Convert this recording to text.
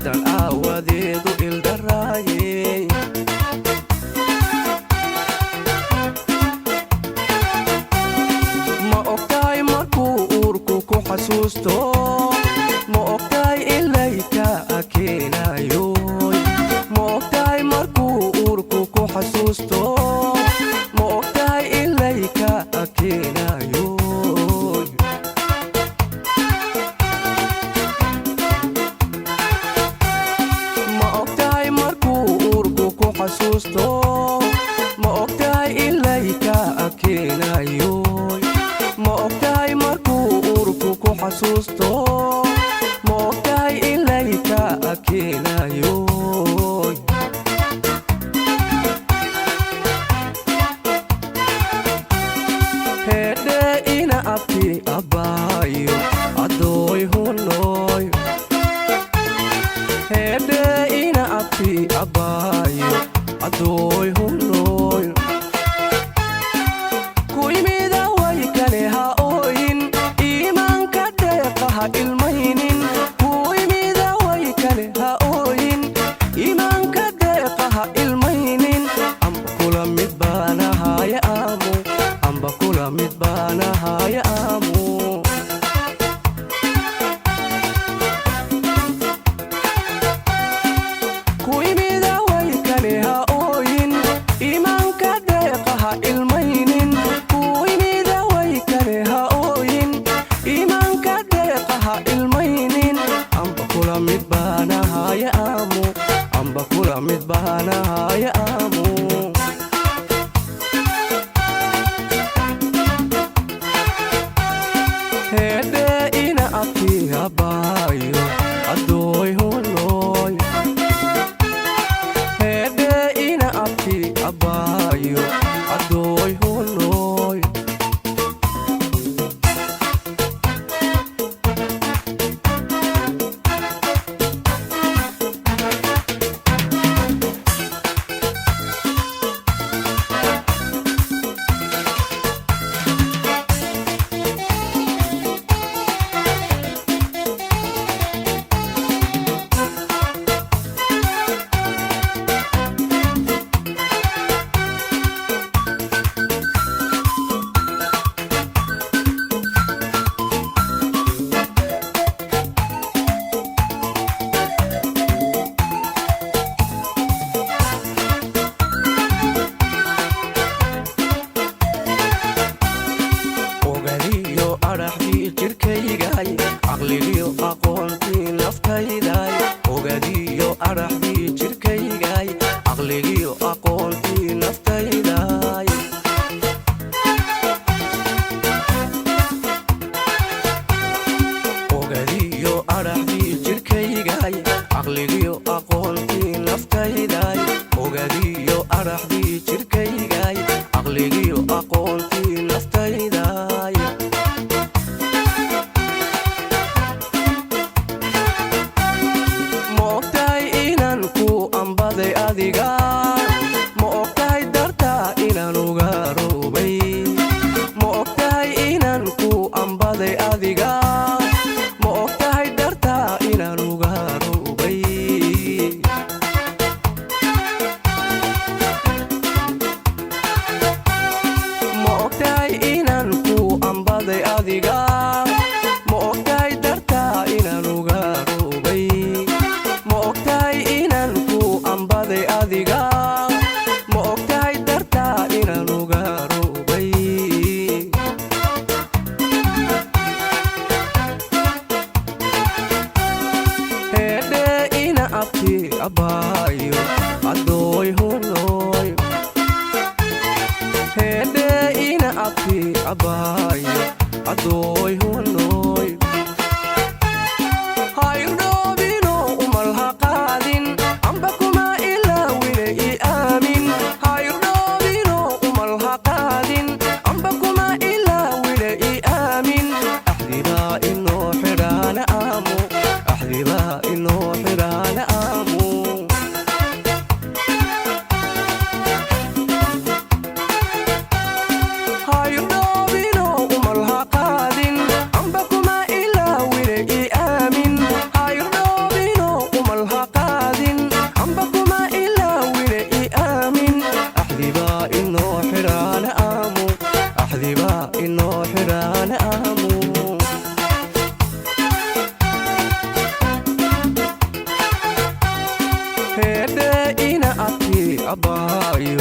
naftan aawadeedu ildaraaye ma ogtahay markuu uurku ku xasuusto ma ogtahay ilayka keenayo ma ogtahay markuu uurku ku xasuusto ma ogtahay ilayka keenayo ma ogtahay markuu uurku ku xasuusto ma ogtahay ilayka keenayo ma ogtahay markuu uurku ku xasuusto ma ogtahay ilayka keenayo hedhe ina abti abayo adoy hunoy hedhe ina abti abayo adoy hunoy kuimida way kale ha ooyin iimaanka deeqa ha ilmaynin kuimida way kale ha ooyin iimaanka deeqa ha ilmaynin amba kula mid baanahaya aamu amba kula mid baanahaya aamu kuimida way kale ha ooyin iimaanka deeqa ha ilmaynin kuimida way kale ha ooyin iimaanka deeqa ha ilmaynin amba kula mid baanahaya aamu amba kula mid baanahaya aamu hedhe ina abti abayo adoy hunoy hedhe ina abti abayo adoy hunoy ogadiyo araxdii jirkaygay caqligiyo aqoontii naftayday ogadiyo araxdii jirkaygay caqligiyo aqoontii naftayday ogadiyo araxdii jirkaygay caqligiyo aqoontii naftayday ogadiyo araxdii jirkaygay caqligiyo aqoontii naftayday ma ogtahay inaan ku ambaday adiga ma ogtahay dartaa inaan uga roobay ma ogtahay inaan ku ambaday adiga ma ogtahay dartaa inaan uga roobay ma ogtahay inaan ku ambaday adiga ma ogtahay dartaa inaan uga roobay ma ogtahay inaan ku ambaday adiga ma ogtahay dartaa inaan uga roobay hedhe ina abti abayo adoy hunoy hedhe ina abti abayo adoy hunoy hayrdhoobino umal ha qaadin amba kuma ilaawine i aamin hayrdhoobino umal ha qaadin amba kuma ilaawine i aamin axdibaa inoo xidhaana aamu axdibaa inoo xidhaana aamu hayrdhoobino umal ha qaadin amba kuma ilaawine i aamin hayrdhoobino umal ha waayo